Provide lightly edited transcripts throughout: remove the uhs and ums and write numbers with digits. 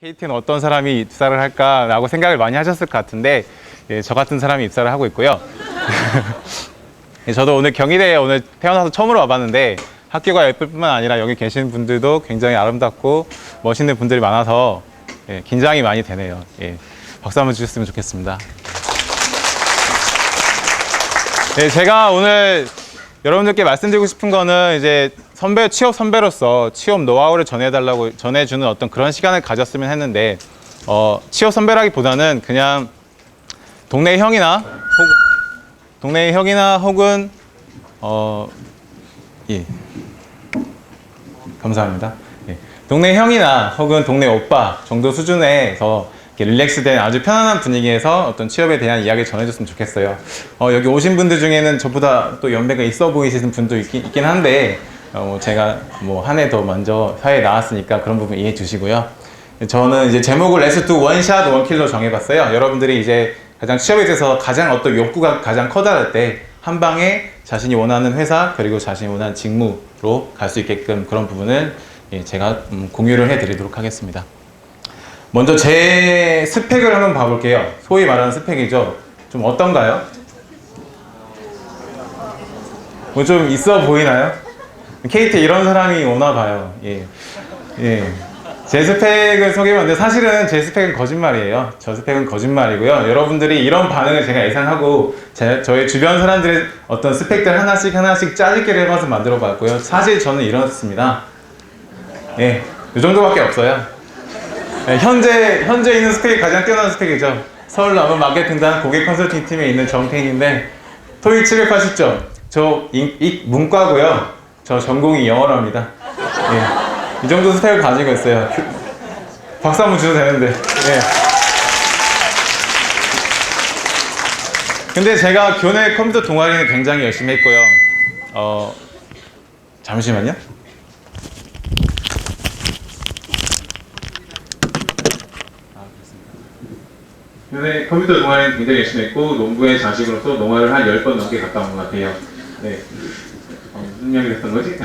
KT는 어떤 사람이 입사를 할까라고 생각을 많이 하셨을 것 같은데, 예, 저 같은 사람이 입사를 하고 있고요. 예, 저도 오늘 경희대에 오늘 태어나서 처음으로 와봤는데 학교가 예쁠 뿐만 아니라 여기 계신 분들도 굉장히 아름답고 멋있는 분들이 많아서 예, 긴장이 많이 되네요. 예, 박수 한번 주셨으면 좋겠습니다. 예, 제가 오늘 여러분들께 말씀드리고 싶은 거는 이제 취업 선배로서 취업 노하우를 전해주는 어떤 그런 시간을 가졌으면 했는데, 취업 선배라기보다는 그냥 동네 형이나 혹은, 예. 감사합니다. 예. 동네 형이나 혹은 동네 오빠 정도 수준에서 이렇게 릴렉스된 아주 편안한 분위기에서 어떤 취업에 대한 이야기를 전해줬으면 좋겠어요. 여기 오신 분들 중에는 저보다 또 연배가 있어 보이시는 분도 있긴 한데, 제가 한 해 더 먼저 사회에 나왔으니까 그런 부분 이해해 주시고요. 저는 이제 제목을 Let's do one shot, one kill로 정해봤어요. 여러분들이 이제 가장 취업에 대해서 가장 어떤 욕구가 가장 커다랄 때 한 방에 자신이 원하는 회사 그리고 자신이 원하는 직무로 갈 수 있게끔 그런 부분을 제가 공유를 해드리도록 하겠습니다. 먼저 제 스펙을 한번 봐볼게요. 소위 말하는 스펙이죠. 좀 어떤가요? 뭐 좀 있어 보이나요? KT 이런 사람이 오나 봐요. 예. 예. 제 스펙을 소개해봤는데 사실은 제 스펙은 거짓말이에요. 저 스펙은 거짓말이고요. 여러분들이 이런 반응을 제가 예상하고 저희 주변 사람들의 어떤 스펙들 하나씩 짜집기를 해봐서 만들어 봤고요. 사실 저는 이렇습니다. 예. 이 정도밖에 없어요. 예, 현재 있는 스펙이 가장 뛰어난 스펙이죠. 서울남은 마케팅단 고객 컨설팅 팀에 있는 정태인인데 토익 780점. 저 문과고요. 저 전공이 영어랍니다. 예. 이 정도 스펙을 가지고 있어요. 박수 한번 주셔도 되는데. 예. 근데 제가 교내 컴퓨터 동아리는 굉장히 열심히 했고요. 잠시만요. 교내 컴퓨터 동아리는 굉장히 열심히 했고 농구의 자식으로서 농화를 한 10번 넘게 갔다 온 것 같아요. 네. 무슨 이야기를 했던 거지?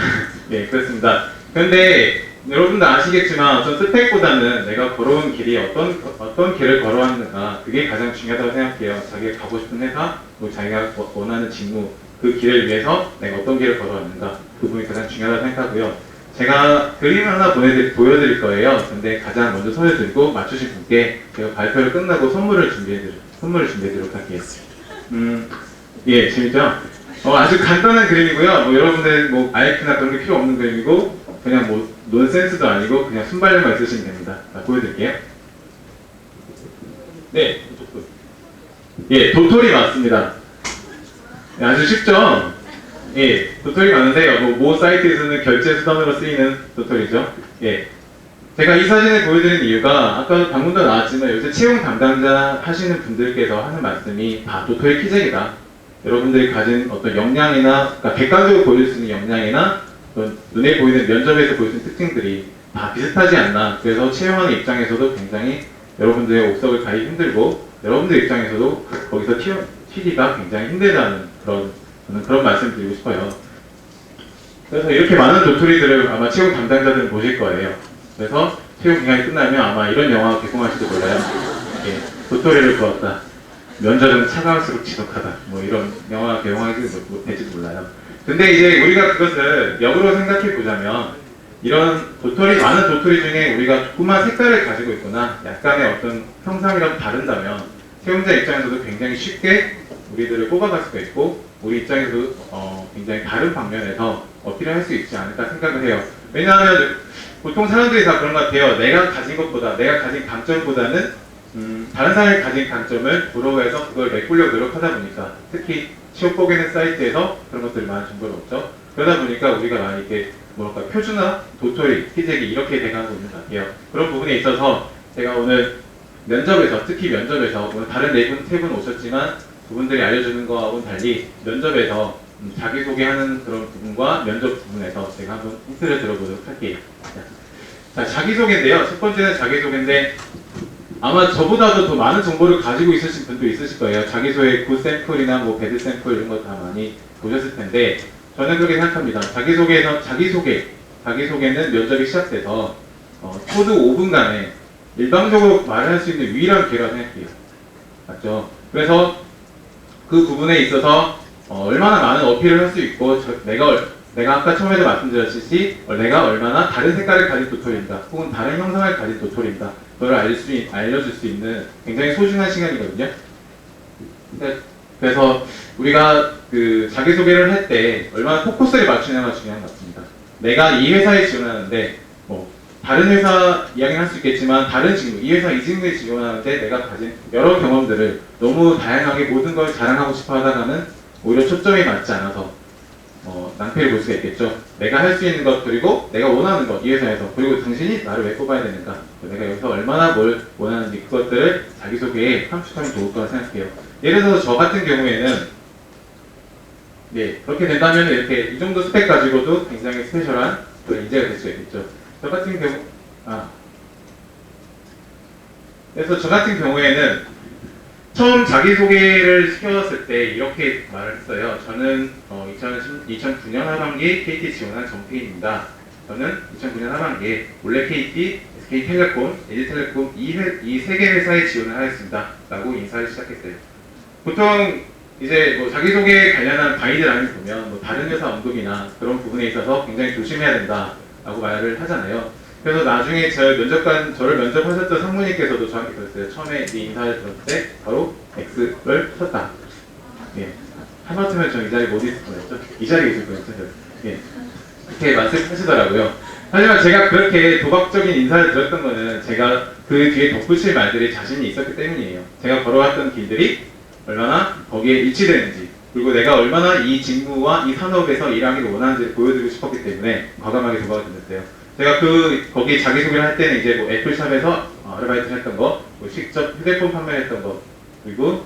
예, 그렇습니다. 그런데 여러분도 아시겠지만 어떤 스펙보다는 내가 걸어온 길이 어떤 길을 걸어왔는가 그게 가장 중요하다고 생각해요. 자기가 가고 싶은 회사, 그리고 자기가 원하는 직무 그 길을 위해서 내가 어떤 길을 걸어왔는가 그 부분이 가장 중요하다고 생각하고요. 제가 그림을 하나 보여드릴 거예요. 근데 가장 먼저 손을 들고 맞추신 분께 제가 발표를 끝나고 선물을 준비해드리도록 할게요. 예, 재밌죠? 아주 간단한 그림이고요. 여러분들 아이큐나 그런 게 필요 없는 그림이고 그냥 논센스도 아니고 그냥 순발력만 있으시면 됩니다. 보여드릴게요. 네, 예, 도토리 맞습니다. 네, 아주 쉽죠? 예, 도토리 맞는데요. 모 사이트에서는 결제 수단으로 쓰이는 도토리죠. 예, 제가 이 사진을 보여드린 이유가 아까도 방금도 나왔지만 요새 채용 담당자 하시는 분들께서 하는 말씀이 다 도토리 키재기다. 여러분들이 가진 어떤 역량이나 그러니까 객관적으로 보여줄 수 있는 역량이나 눈에 보이는 면접에서 보여주는 특징들이 다 비슷하지 않나. 그래서 채용하는 입장에서도 굉장히 여러분들의 옥석을 가기 힘들고 여러분들 입장에서도 거기서 튀기가 굉장히 힘들다는 그런 말씀을 드리고 싶어요. 그래서 이렇게 많은 도토리들을 아마 채용 담당자들은 보실 거예요. 그래서 채용 기간이 끝나면 아마 이런 영화 개봉할지도 몰라요. 예, 도토리를 보았다. 면접은 차가울수록 지독하다. 이런 영화 개봉하지 못할지도 몰라요. 근데 이제 우리가 그것을 역으로 생각해 보자면 이런 많은 도토리 중에 우리가 조그만 색깔을 가지고 있거나 약간의 어떤 형상이랑 다른다면 채용자 입장에서도 굉장히 쉽게 우리들을 뽑아갈 수가 있고 우리 입장에서도 굉장히 다른 방면에서 어필을 할 수 있지 않을까 생각을 해요. 왜냐하면 보통 사람들이 다 그런 것 같아요. 내가 가진 강점보다는 다른 사람이 가진 강점을 부러워해서 그걸 메꾸려고 노력하다 보니까 특히 취업 보게는 사이트에서 그런 것들이 많은 정보를 얻죠. 그러다 보니까 우리가 많이 이렇게 표준화, 도토리, 키재기 이렇게 돼가고 있는 것 같아요. 그런 부분에 있어서 제가 오늘 특히 면접에서 오늘 다른 세 분 오셨지만 그분들이 알려주는 거하고는 달리 면접에서 자기소개하는 그런 부분과 면접 부분에서 제가 한번 힌트를 들어보도록 할게요. 자, 자기소개인데요. 첫 번째는 자기소개인데 아마 저보다도 더 많은 정보를 가지고 있으신 분도 있으실 거예요. 자기소개 굿 샘플이나 배드 샘플 이런 거 다 많이 보셨을 텐데 저는 그렇게 생각합니다. 자기소개는 면접이 시작돼서 초도 5분간의 일방적으로 말할 수 있는 유일한 기회라고 생각해요. 맞죠? 그래서 그 부분에 있어서 얼마나 많은 어필을 할 수 있고 내가 아까 처음에도 말씀드렸듯이 내가 얼마나 다른 색깔을 가진 도토리입니다. 혹은 다른 형상을 가진 도토리입니다. 그걸 알려줄 수 있는 굉장히 소중한 시간이거든요. 그래서 우리가 그 자기소개를 할 때 얼마나 포커스를 맞추냐가 중요한 것 같습니다. 내가 이 회사에 지원하는데 뭐 다른 회사 이야기는 할 수 있겠지만 다른 직무, 이 회사 이 직무에 지원하는데 내가 가진 여러 경험들을 너무 다양하게 모든 걸 자랑하고 싶어 하다가는 오히려 초점이 맞지 않아서 낭패를 볼 수가 있겠죠. 내가 할 수 있는 것 그리고 내가 원하는 것 이 회사에서 그리고 당신이 나를 왜 뽑아야 되는가 내가 여기서 얼마나 뭘 원하는지 그것들을 자기소개에 함축하면 좋을 거라 생각해요. 예를 들어서 저 같은 경우에는 그렇게 된다면 이렇게 이 정도 스펙 가지고도 굉장히 스페셜한 그런 인재가 될 수가 있겠죠. 저 같은 그래서 저 같은 경우에는 처음 자기소개를 시켰을 때 이렇게 말을 했어요. 저는 2009년 하반기 KT 지원한 정태인입니다. 저는 2009년 하반기에 원래 KT, SK텔레콤, LG텔레콤 이 세 개 회사에 지원을 하였습니다. 라고 인사를 시작했어요. 보통 이제 뭐 자기소개에 관련한 가이드라인을 보면 뭐 다른 회사 언급이나 그런 부분에 있어서 굉장히 조심해야 된다 라고 말을 하잖아요. 그래서 나중에 저를 면접하셨던 상무님께서도 저한테 그랬어요. 처음에 이 인사를 들었을 때 바로 X를 쳤다. 하마터면 전 이 자리에 못 있을 뻔했죠. 이 자리에 있을 뻔했죠. 그렇게 말씀하시더라고요. 하지만 제가 그렇게 도박적인 인사를 들었던 거는 제가 그 뒤에 덧붙일 말들이 자신이 있었기 때문이에요. 제가 걸어왔던 길들이 얼마나 거기에 일치되는지 그리고 내가 얼마나 이 직무와 이 산업에서 일하기를 원하는지를 보여드리고 싶었기 때문에 과감하게 도박을 던졌어요. 제가 거기 자기소개를 할 때는 이제 뭐 애플샵에서 아르바이트를 했던 거, 뭐 직접 휴대폰 판매를 했던 거, 그리고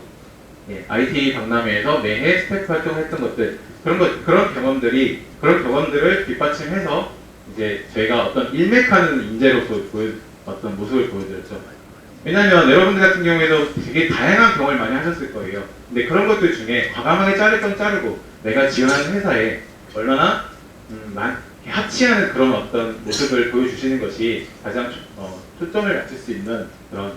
IT 박람회에서 매해 스태프 활동을 했던 것들 그런 경험들을 뒷받침해서 이제 저희가 어떤 일맥하는 인재로서 어떤 모습을 보여드렸죠. 왜냐하면 여러분들 같은 경우에도 되게 다양한 경험을 많이 하셨을 거예요. 근데 그런 것들 중에 과감하게 자를 건 자르고 내가 지원하는 회사에 얼마나 합치하는 그런 어떤 모습을 보여주시는 것이 가장 초점을 맞출 수 있는 그런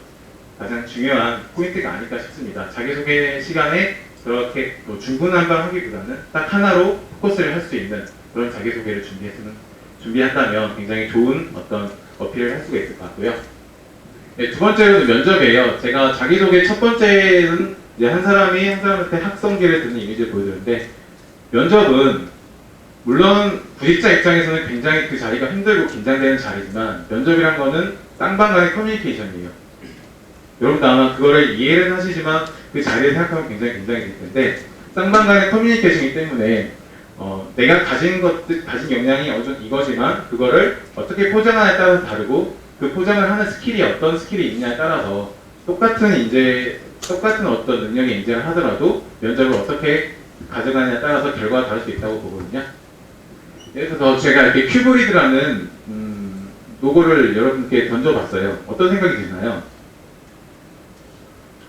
가장 중요한 포인트가 아닐까 싶습니다. 자기소개 시간에 그렇게 중구난방하기보다는 딱 하나로 포커스를 할 수 있는 그런 자기소개를 준비한다면 굉장히 좋은 어떤 어필을 할 수가 있을 것 같고요. 두 번째로는 면접이에요. 제가 자기소개 첫 번째는 이제 한 사람한테 학성기를 듣는 이미지를 보여드렸는데 면접은 물론 구직자 입장에서는 굉장히 그 자리가 힘들고 긴장되는 자리지만 면접이란 거는 쌍방 간의 커뮤니케이션이에요. 여러분도 아마 그거를 이해를 하시지만 그 자리를 생각하면 굉장히 긴장이 될 텐데 쌍방 간의 커뮤니케이션이기 때문에 내가 가진 역량이 어느 정도 이거지만 그거를 어떻게 포장하냐에 따라서 다르고 그 포장을 하는 스킬이 어떤 스킬이 있냐에 따라서 똑같은 어떤 능력의 인재를 하더라도 면접을 어떻게 가져가냐에 따라서 결과가 다를 수 있다고 보거든요. 예를 들어서 제가 이렇게 큐브리드라는 로고를 여러분께 던져봤어요. 어떤 생각이 드시나요?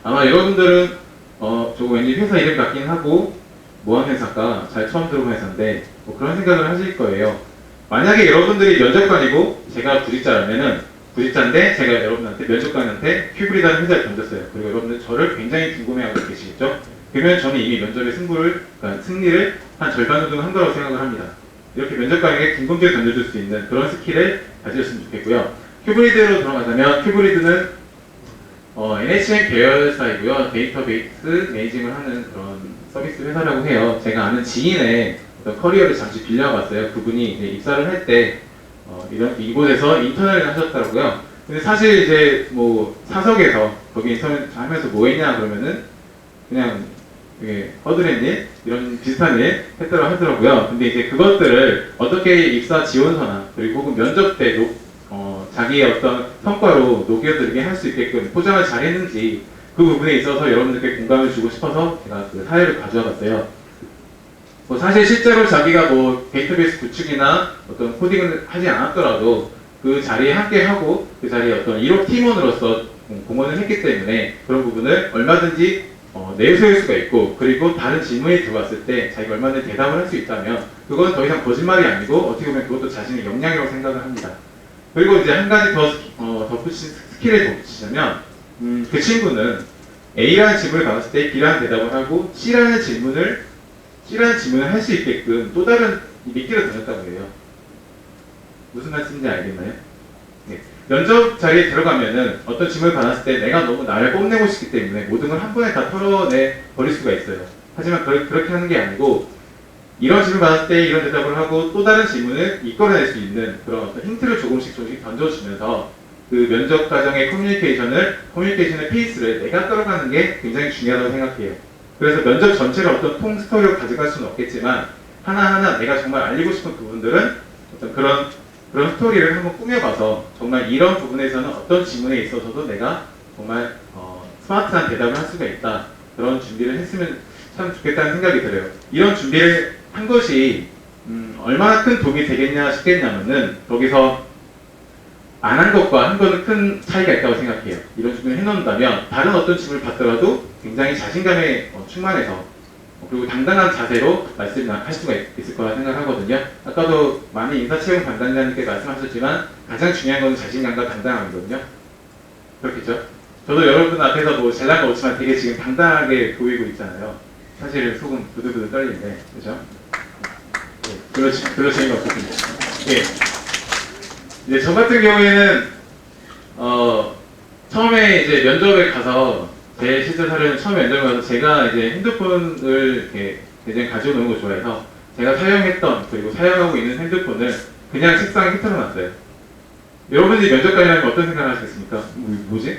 아마 여러분들은 저거 왠지 회사 이름 같긴 하고 뭐하는 회사일까? 잘 처음 들어본 회사인데 뭐 그런 생각을 하실 거예요. 만약에 여러분들이 면접관이고 제가 구직자인데 제가 여러분한테 면접관한테 큐브리드라는 회사를 던졌어요. 그리고 여러분들 저를 굉장히 궁금해하고 계시겠죠? 그러면 저는 이미 면접의 승리를 한 절반 정도 한 거라고 생각을 합니다. 이렇게 면접관에게 궁금증을 던져줄 수 있는 그런 스킬을 가지셨으면 좋겠고요. 큐브리드로 들어가자면 큐브리드는 NHN 계열사이고요. 데이터베이스 매니징을 하는 그런 서비스 회사라고 해요. 제가 아는 지인의 어떤 커리어를 잠시 빌려봤어요. 그분이 이제 입사를 할 때 이곳에서 인턴을 하셨더라고요. 근데 사실 이제 뭐 사석에서 거기 인턴을 하면서 뭐 했냐 그러면은 그냥 되게 허드렛 일 이런 비슷한 일 했다고 하더라고요. 근데 이제 그것들을 어떻게 입사 지원서나 그리고 혹은 면접 때 자기의 어떤 성과로 녹여들게 할 수 있게끔 포장을 잘 했는지 그 부분에 있어서 여러분들께 공감을 주고 싶어서 제가 그 사례를 가져와 봤어요. 사실 실제로 자기가 뭐 데이터베이스 구축이나 어떤 코딩을 하지 않았더라도 그 자리에 함께 하고 그 자리에 어떤 1호 팀원으로서 공헌을 했기 때문에 그런 부분을 얼마든지 내세울 수가 있고 그리고 다른 질문이 들어왔을 때 자기가 얼마든지 대답을 할 수 있다면 그건 더 이상 거짓말이 아니고 어떻게 보면 그것도 자신의 역량이라고 생각을 합니다. 그리고 이제 한 가지 더 덧붙인 스킬을 덧붙이자면 그 친구는 A라는 질문을 받았을 때 B라는 대답을 하고 C라는 질문을 할 수 있게끔 또 다른 미끼를 던졌다고 해요. 무슨 말씀인지 알겠나요? 네. 면접 자리에 들어가면은 어떤 질문을 받았을 때 내가 너무 나를 뽐내고 싶기 때문에 모든 걸 한 번에 다 털어내 버릴 수가 있어요. 하지만 그렇게 하는 게 아니고 이런 질문 받았을 때 이런 대답을 하고 또 다른 질문을 이끌어낼 수 있는 그런 어떤 힌트를 조금씩 던져주면서 그 면접 과정의 커뮤니케이션의 페이스를 내가 끌어가는 게 굉장히 중요하다고 생각해요. 그래서 면접 전체를 어떤 통 스토리로 가져갈 수는 없겠지만 하나하나 내가 정말 알리고 싶은 부분들은 어떤 그런 스토리를 한번 꾸며봐서 정말 이런 부분에서는 어떤 질문에 있어서도 내가 정말 스마트한 대답을 할 수가 있다. 그런 준비를 했으면 참 좋겠다는 생각이 들어요. 이런 준비를 한 것이 얼마나 큰 도움이 되겠냐 싶겠냐면은 거기서 안 한 것과 한 거는 큰 차이가 있다고 생각해요. 이런 준비를 해놓는다면 다른 어떤 질문을 받더라도 굉장히 자신감에 충만해서 그리고 당당한 자세로 말씀을 할 수가 있을 거라 생각하거든요. 아까도 많이 인사채용 담당자님께 말씀하셨지만 가장 중요한 건 자신감과 당당함이거든요. 그렇겠죠? 저도 여러분 앞에서 뭐 잘난 거 없지만 되게 지금 당당하게 보이고 있잖아요. 사실은 속은 부들부들 떨리는데, 그죠? 네, 별로 재미가 없거든요. 예. 이제 저 같은 경우에는 처음에 이제 면접에 가서 제 실제 사례는 처음 면접에 가서 제가 이제 핸드폰을 이렇게 굉장히 가지고 노는 걸 좋아해서 제가 사용했던 그리고 사용하고 있는 핸드폰을 그냥 책상에 휘둘러놨어요. 여러분들이 면접관이라면 어떤 생각을 하시겠습니까? 뭐지?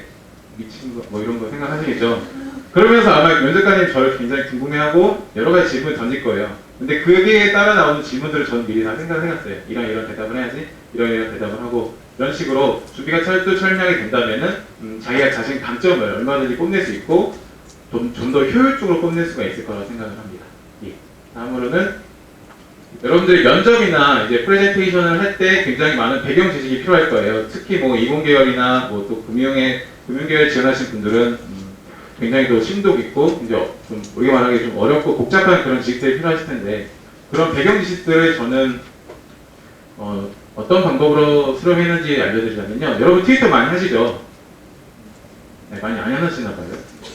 미친 거 뭐 이런 거 생각하시겠죠? 그러면서 아마 면접관님 저를 굉장히 궁금해하고 여러 가지 질문을 던질 거예요. 근데 그에 따라 나오는 질문들을 저는 미리 다 생각을 해놨어요. 이런 대답을 해야지, 이런 대답을 하고 이런 식으로 준비가 철두철미하게 된다면은 자기가 자신 강점을 얼마든지 뽐낼 수 있고 좀 더 효율적으로 뽐낼 수가 있을 거라고 생각을 합니다. 예. 다음으로는 여러분들이 면접이나 이제 프레젠테이션을 할 때 굉장히 많은 배경 지식이 필요할 거예요. 특히 뭐 이공계열이나 뭐 또 금융계열 지원하신 분들은 굉장히 더 심도 깊고 이제 좀 우리가 말하기 좀 어렵고 복잡한 그런 지식들이 필요하실 텐데 그런 배경 지식들을 저는 어떤 방법으로 수렴했는지 알려드리자면요. 여러분 트위터 많이 하시죠? 네, 많이 안 하시나 봐요.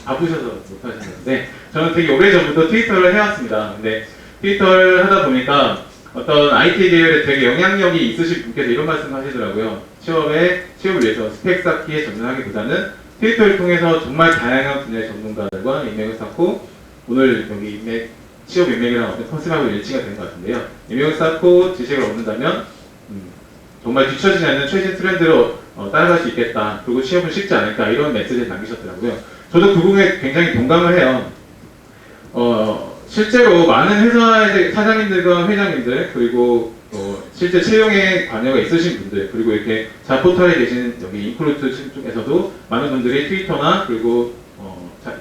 바쁘셔서 못 하시는데 저는 되게 오래전부터 트위터를 해왔습니다. 근데 트위터를 하다 보니까 어떤 IT 계열에 되게 영향력이 있으신 분께서 이런 말씀을 하시더라고요. 취업을 위해서 스펙 쌓기에 전념하기보다는 트위터를 통해서 정말 다양한 분야의 전문가들과 인맥을 쌓고 오늘 여기 취업 인맥이랑 어떤 컨셉하고 일치가 되는 것 같은데요. 인맥을 쌓고 지식을 얻는다면 정말 뒤처지지 않는 최신 트렌드를 따라갈 수 있겠다. 그리고 취업은 쉽지 않을까 이런 메시지를 남기셨더라고요. 저도 그 부분에 굉장히 동감을 해요. 실제로 많은 회사의 사장님들과 회장님들 그리고 실제 채용에 관여가 있으신 분들 그리고 이렇게 자포털에 계신 여기 인크루트 쪽에서도 많은 분들이 트위터나 그리고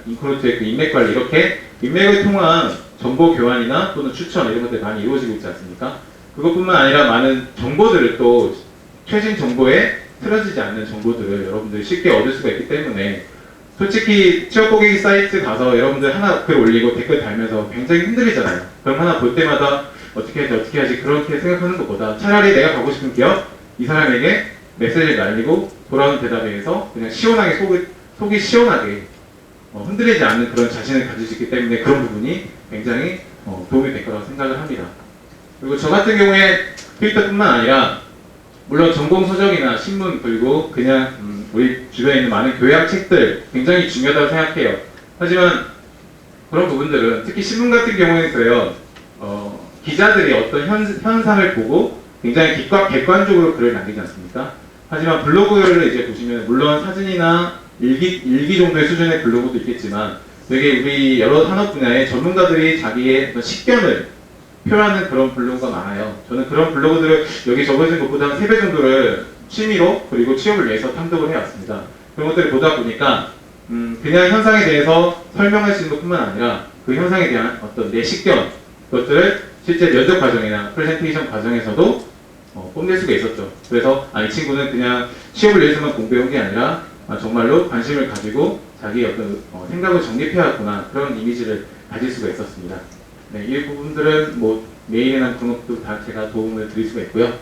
인크루트의 그 인맥 관리 이렇게 인맥을 통한 정보 교환이나 또는 추천 이런 것들이 많이 이루어지고 있지 않습니까? 그것뿐만 아니라 많은 정보들을 또 최신 정보에 틀어지지 않는 정보들을 여러분들이 쉽게 얻을 수가 있기 때문에 솔직히 취업 고객 사이트 가서 여러분들 하나 글 올리고 댓글 달면서 굉장히 힘들잖아요. 그럼 하나 볼 때마다 어떻게 하지 그렇게 생각하는 것보다 차라리 내가 가고 싶은 기업 이 사람에게 메시지를 날리고 돌아오는 대답에 의해서 그냥 시원하게 속이 시원하게 흔들리지 않는 그런 자신을 가질 수 있기 때문에 그런 부분이 굉장히 도움이 될 거라고 생각을 합니다. 그리고 저 같은 경우에 트위터뿐만 아니라 물론 전공 서적이나 신문 그리고 그냥 우리 주변에 있는 많은 교양 책들 굉장히 중요하다고 생각해요. 하지만 그런 부분들은 특히 신문 같은 경우에서요 기자들이 어떤 현상을 보고 굉장히 객관적으로 글을 남기지 않습니까? 하지만 블로그를 이제 보시면 물론 사진이나 일기 정도의 수준의 블로그도 있겠지만 되게 우리 여러 산업 분야의 전문가들이 자기의 어떤 식견을 표현하는 그런 블로그가 많아요. 저는 그런 블로그들을 여기 적어진 것보다 한 3배 정도를 취미로 그리고 취업을 위해서 탐독을 해왔습니다. 그런 것들을 보다 보니까 그냥 현상에 대해서 설명할 수 있는 것뿐만 아니라 그 현상에 대한 어떤 내 식견 그것들을 실제 면접 과정이나 프레젠테이션 과정에서도 뽐낼 수가 있었죠. 그래서 이 친구는 그냥 취업을 위해서만 공부해온 게 아니라 정말로 관심을 가지고 자기 어떤 생각을 정립해왔구나 그런 이미지를 가질 수가 있었습니다. 네, 이 부분들은 뭐 메일이나 그런 것도 다 제가 도움을 드릴 수가 있고요.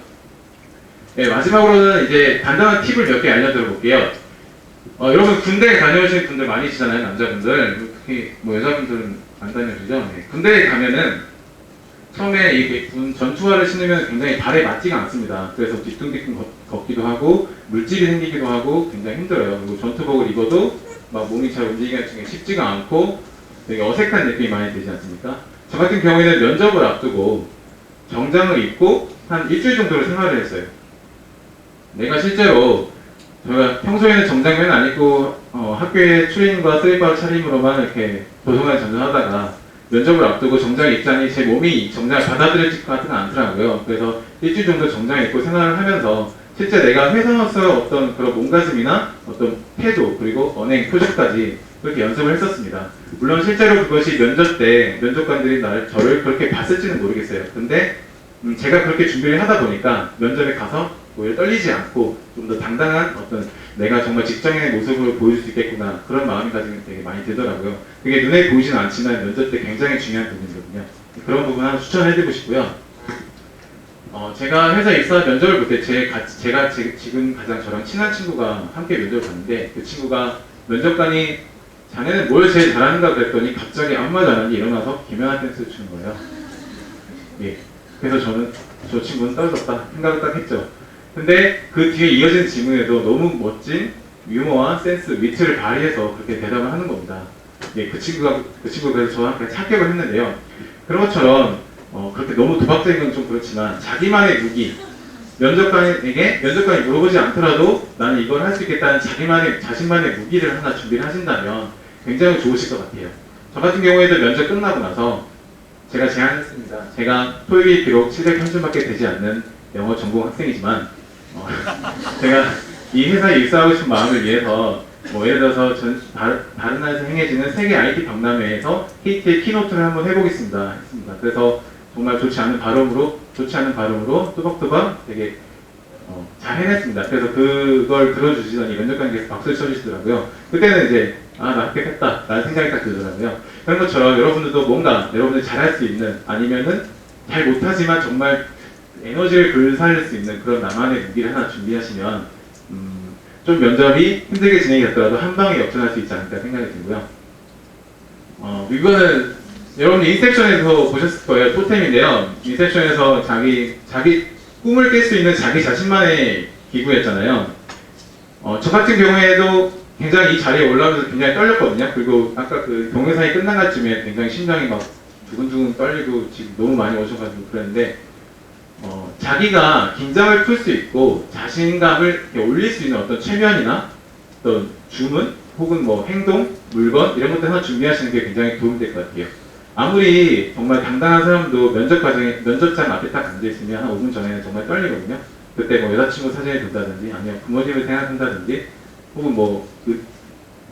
네, 마지막으로는 이제 간단한 팁을 몇 개 알려드려 볼게요. 여러분 군대 다녀오신 분들 많으시잖아요, 남자분들. 특히 뭐 여자분들은 안 다녀오시죠? 네. 군대에 가면은 처음에 이 전투화를 신으면 굉장히 발에 맞지가 않습니다. 그래서 뒤뚱뒤뚱 걷기도 하고 물집이 생기기도 하고 굉장히 힘들어요. 그리고 전투복을 입어도 막 몸이 잘 움직이기가 쉽지가 않고 되게 어색한 느낌이 많이 들지 않습니까? 저 같은 경우에는 면접을 앞두고 정장을 입고 한 일주일 정도를 생활을 했어요. 내가 실제로 제가 평소에는 정장면 안 입고 학교에 추리닝과 슬리퍼 차림으로만 이렇게 도서관 전전하다가 면접을 앞두고 정장을 입자니 제 몸이 정장을 받아들일 것 같지는 않더라고요. 그래서 일주일 정도 정장을 입고 생활을 하면서 실제 내가 회사에서 어떤 그런 몸가짐이나 어떤 태도 그리고 언행, 표정까지 그렇게 연습을 했었습니다. 물론 실제로 그것이 면접 때 면접관들이 저를 그렇게 봤을지는 모르겠어요. 근데 제가 그렇게 준비를 하다 보니까 면접에 가서 오히려 떨리지 않고 좀 더 당당한 어떤 내가 정말 직장인의 모습을 보여줄 수 있겠구나 그런 마음가짐이 되게 많이 들더라고요. 그게 눈에 보이지는 않지만 면접 때 굉장히 중요한 부분이거든요. 그런 부분 하나 추천해드리고 싶고요. 제가 회사 입사 면접을 볼 때 제가 지금 가장 저랑 친한 친구가 함께 면접을 봤는데 그 친구가 면접관이 자네는 뭘 제일 잘하는가 그랬더니 갑자기 아무 말도 안 하니 일어나서 김연아 댄스를 추는 거예요. 예. 그래서 저는 저 친구는 떨어졌다 생각을 딱 했죠. 근데 그 뒤에 이어진 질문에도 너무 멋진 유머와 센스, 위트를 발휘해서 그렇게 대답을 하는 겁니다. 예, 그 친구가 그래서 저한테 합격을 했는데요. 그런 것처럼 그렇게 너무 도박적인 건 좀 그렇지만 자기만의 무기, 면접관이 물어보지 않더라도 나는 이걸 할 수 있겠다는 자신만의 무기를 하나 준비를 하신다면 굉장히 좋으실 것 같아요. 저 같은 경우에도 면접 끝나고 나서 제가 제안했습니다. 제가 토익이 비록 700평점밖에 되지 않는 영어 전공 학생이지만 제가 이 회사에 입사하고 싶은 마음을 위해서 예를 들어서 다른 나라에서 행해지는 세계 IT 박람회에서 KT의 키노트를 한번 해보겠습니다. 했습니다. 그래서 정말 좋지 않은 발음으로 또박또박 되게 잘 해냈습니다. 그래서 그걸 들어주시더니 면접관님께서 박수를 쳐주시더라고요. 그때는 이제 나 합격했다 라는 생각이 딱 들더라고요. 그런 것처럼 여러분들도 뭔가 여러분들이 잘할 수 있는 아니면은 잘 못하지만 정말 에너지를 불살릴 수 있는 그런 나만의 무기를 하나 준비하시면 좀 면접이 힘들게 진행이 됐더라도 한 방에 역전할 수 있지 않을까 생각이 들고요. 이거는 여러분이 인셉션에서 보셨을 거예요. 토템인데요. 인셉션에서 자기 꿈을 깰 수 있는 자기 자신만의 기구였잖아요. 저 같은 경우에도 굉장히 이 자리에 올라오면서 굉장히 떨렸거든요. 그리고 아까 그 동영상이 끝난 것쯤에 굉장히 심장이 막 두근두근 떨리고 지금 너무 많이 오셔가지고 그랬는데 자기가 긴장을 풀 수 있고 자신감을 올릴 수 있는 어떤 최면이나 어떤 주문 혹은 뭐 행동, 물건 이런 것들 하나 준비하시는 게 굉장히 도움이 될 것 같아요. 아무리 정말 당당한 사람도 면접장 앞에 딱 앉아있으면 한 5분 전에는 정말 떨리거든요. 그때 뭐 여자친구 사진을 본다든지 아니면 부모님을 생각한다든지 혹은 뭐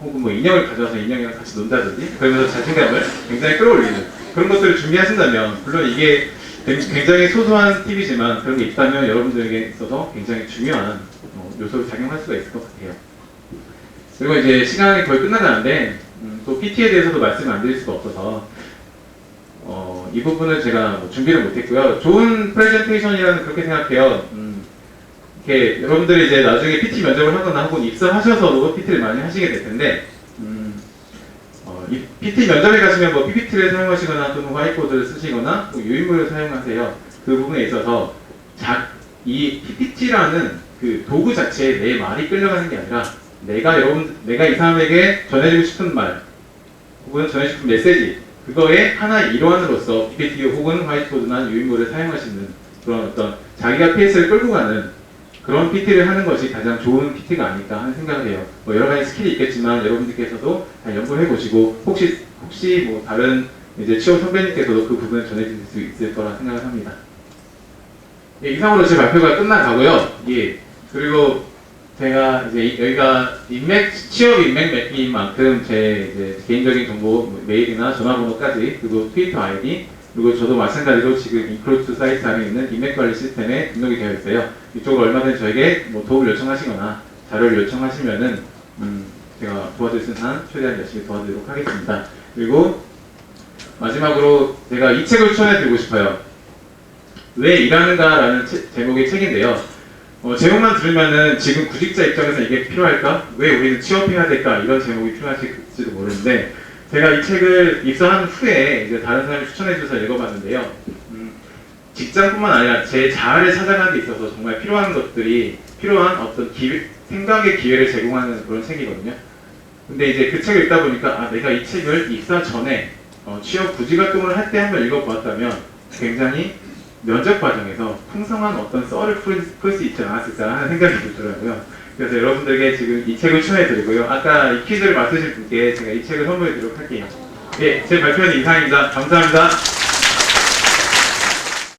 인형을 가져와서 인형이랑 같이 논다든지 그러면서 자신감을 굉장히 끌어올리는 그런 것들을 준비하신다면 물론 이게 굉장히 소소한 팁이지만 그런 게 있다면 여러분들에게 있어서 굉장히 중요한 요소로 작용할 수가 있을 것 같아요. 그리고 이제 시간이 거의 끝나가는데 또 PT에 대해서도 말씀을 안 드릴 수가 없어서 이 부분은 제가 준비를 못했고요. 좋은 프레젠테이션이라는 그렇게 생각해요. 이렇게 여러분들이 이제 나중에 PT 면접을 하거나 혹은 입사하셔서도 PT를 많이 하시게 될 텐데 이 PT 면접에 가시면 뭐 PPT를 사용하시거나 또는 화이트보드를 쓰시거나 유인물을 사용하세요. 그 부분에 있어서 이 PPT라는 그 도구 자체에 내 말이 끌려가는 게 아니라 내가 이 사람에게 전해주고 싶은 말 혹은 전해주고 싶은 메시지 그거의 하나의 일환으로서 PPT 혹은 화이트보드나 유인물을 사용하시는 그런 어떤 자기가 PS를 끌고 가는 그런 PT를 하는 것이 가장 좋은 PT가 아닐까 하는 생각을 해요. 뭐 여러 가지 스킬이 있겠지만 여러분들께서도 다 연구를 해보시고 혹시 뭐 다른 이제 취업 선배님께서도 그 부분을 전해주실 수 있을 거라 생각을 합니다. 예, 이상으로 제 발표가 끝나가고요. 예, 그리고 제가 이제 여기가 취업 인맥 맵기인 만큼 제 이제 개인적인 정보, 뭐 메일이나 전화번호까지 그리고 트위터 아이디 그리고 저도 마찬가지로 지금 인크루트 사이트 안에 있는 인맥 관리 시스템에 등록이 되어 있어요. 이쪽을 얼마든지 저에게 뭐 도움을 요청하시거나 자료를 요청하시면은 제가 도와줄 수 있는 한 최대한 열심히 도와드리도록 하겠습니다. 그리고 마지막으로 제가 이 책을 추천해 드리고 싶어요. 왜 일하는가라는 제목의 책인데요. 제목만 들으면은 지금 구직자 입장에서 이게 필요할까? 왜 우리는 취업해야 될까? 이런 제목이 필요하실지도 모르는데 제가 이 책을 입사한 후에 이제 다른 사람이 추천해줘서 읽어봤는데요. 직장뿐만 아니라 제 자아를 찾아가는 데 있어서 정말 필요한 것들이 필요한 어떤 생각의 기회를 제공하는 그런 책이거든요. 근데 이제 그 책을 읽다 보니까 내가 이 책을 입사 전에 취업 구직 활동을 할 때 한번 읽어보았다면 굉장히 면접 과정에서 풍성한 어떤 썰을 풀 수 있지 않았을까 하는 생각이 들더라고요. 그래서 여러분들에게 지금 이 책을 추천해드리고요. 아까 이 퀴즈를 맡으신 분께 제가 이 책을 선물해드리도록 할게요. 예, 제 발표는 이상입니다. 감사합니다.